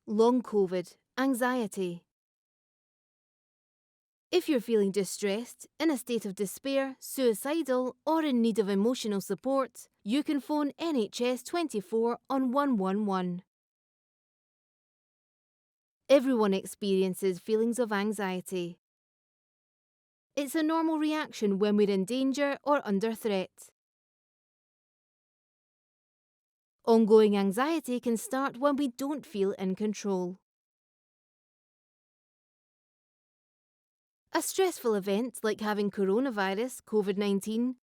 Long COVID, anxiety. If you're feeling distressed, in a state of despair, suicidal, or in need of emotional support, you can phone NHS 24 on 111. Everyone experiences feelings of anxiety. It's a normal reaction when we're in danger or under threat. Ongoing anxiety can start when we don't feel in control. A stressful event like having coronavirus, COVID-19,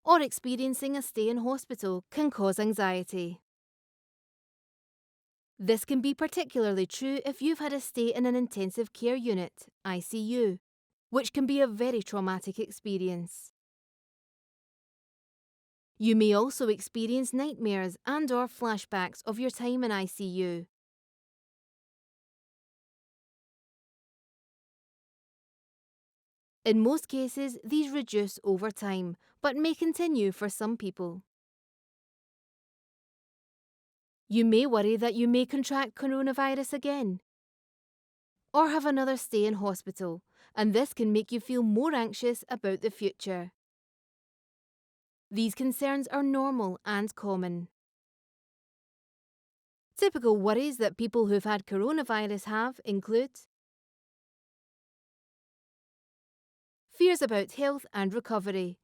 or experiencing a stay in hospital can cause anxiety. This can be particularly true if you've had a stay in an intensive care unit, ICU, which can be a very traumatic experience. You may also experience nightmares and/or flashbacks of your time in ICU. In most cases, these reduce over time, but may continue for some people. You may worry that you may contract coronavirus again, or have another stay in hospital, and this can make you feel more anxious about the future. These concerns are normal and common. Typical worries that people who've had coronavirus have include fears about health and recovery.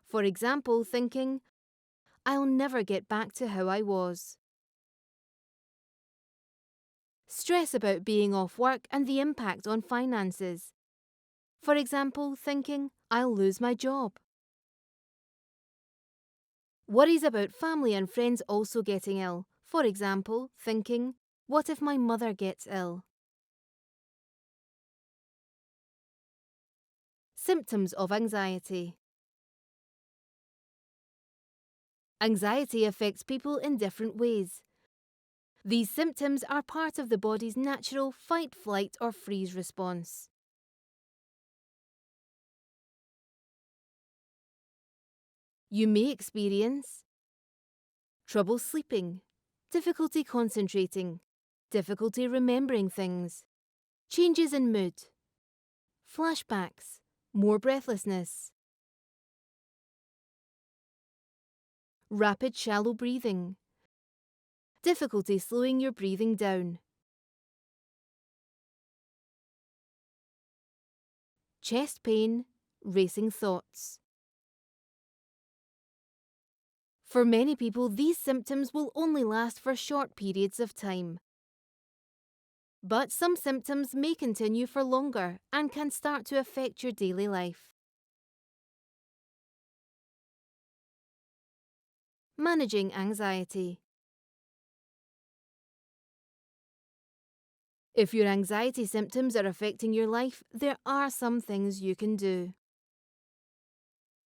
For example, thinking, "I'll never get back to how I was." Stress about being off work and the impact on finances. For example, thinking, "I'll lose my job." Worries about family and friends also getting ill. For example, thinking, "What if my mother gets ill?" Symptoms of anxiety. Anxiety affects people in different ways. These symptoms are part of the body's natural fight, flight, or freeze response. You may experience trouble sleeping, difficulty concentrating, difficulty remembering things, changes in mood, flashbacks, more breathlessness, rapid shallow breathing, difficulty slowing your breathing down, chest pain, racing thoughts. For many people, these symptoms will only last for short periods of time. But some symptoms may continue for longer and can start to affect your daily life. Managing anxiety. If your anxiety symptoms are affecting your life, there are some things you can do.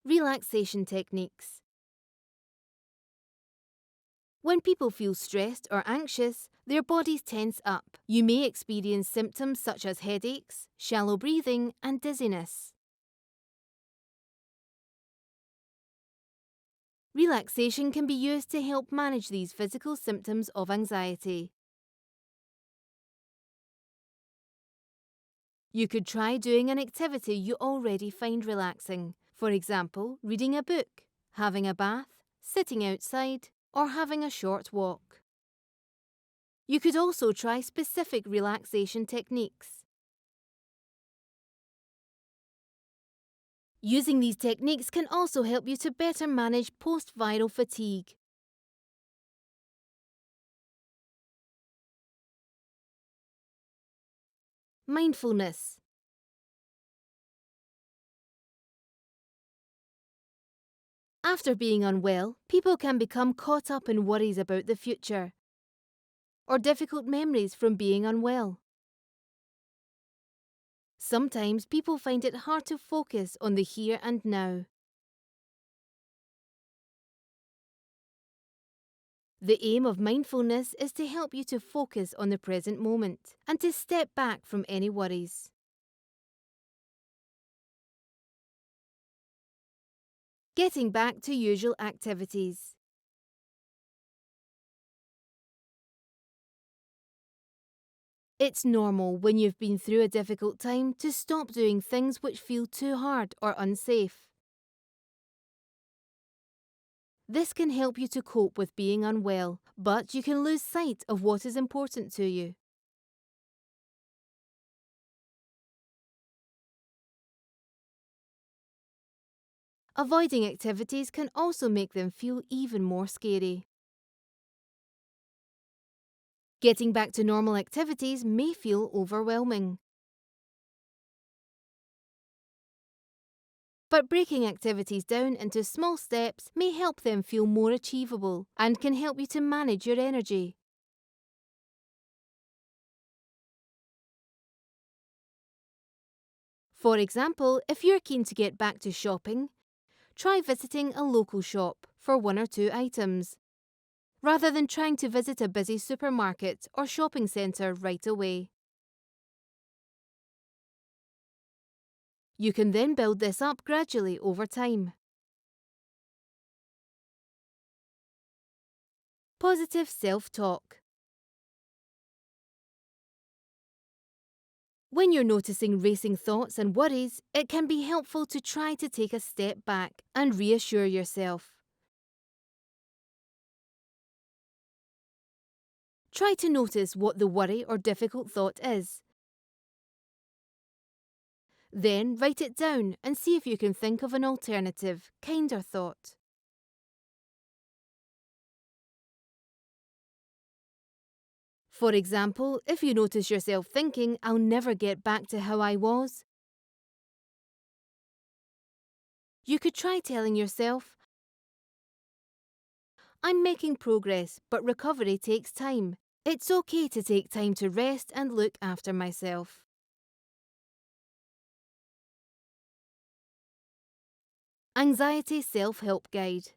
Relaxation techniques. When people feel stressed or anxious, their bodies tense up. You may experience symptoms such as headaches, shallow breathing, and dizziness. Relaxation can be used to help manage these physical symptoms of anxiety. You could try doing an activity you already find relaxing. For example, reading a book, having a bath, sitting outside, or having a short walk. You could also try specific relaxation techniques. Using these techniques can also help you to better manage post-viral fatigue. Mindfulness. After being unwell, people can become caught up in worries about the future or difficult memories from being unwell. Sometimes people find it hard to focus on the here and now. The aim of mindfulness is to help you to focus on the present moment and to step back from any worries. Getting back to usual activities. It's normal when you've been through a difficult time to stop doing things which feel too hard or unsafe. This can help you to cope with being unwell, but you can lose sight of what is important to you. Avoiding activities can also make them feel even more scary. Getting back to normal activities may feel overwhelming. But breaking activities down into small steps may help them feel more achievable and can help you to manage your energy. For example, if you're keen to get back to shopping, try visiting a local shop for 1 or 2 items, rather than trying to visit a busy supermarket or shopping centre right away. You can then build this up gradually over time. Positive self-talk. When you're noticing racing thoughts and worries, it can be helpful to try to take a step back and reassure yourself. Try to notice what the worry or difficult thought is. Then write it down and see if you can think of an alternative, kinder thought. For example, if you notice yourself thinking, "I'll never get back to how I was," you could try telling yourself, "I'm making progress, but recovery takes time. It's okay to take time to rest and look after myself." Anxiety Self-Help Guide.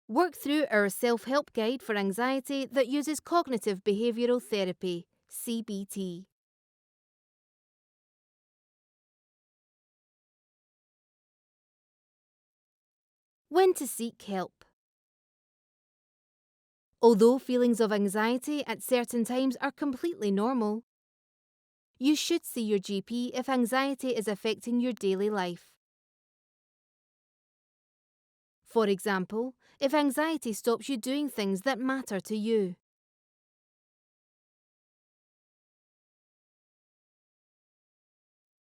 Work through our self-help guide for anxiety that uses cognitive behavioural therapy, CBT. When to seek help. Although feelings of anxiety at certain times are completely normal, you should see your GP if anxiety is affecting your daily life. For example, if anxiety stops you doing things that matter to you.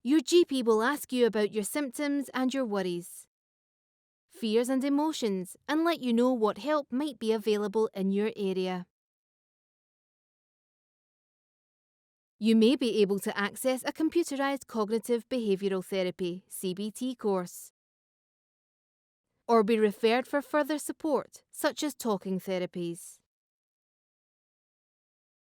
Your GP will ask you about your symptoms and your worries, fears and emotions, and let you know what help might be available in your area. You may be able to access a computerized cognitive behavioural therapy (CBT) course, or be referred for further support, such as talking therapies.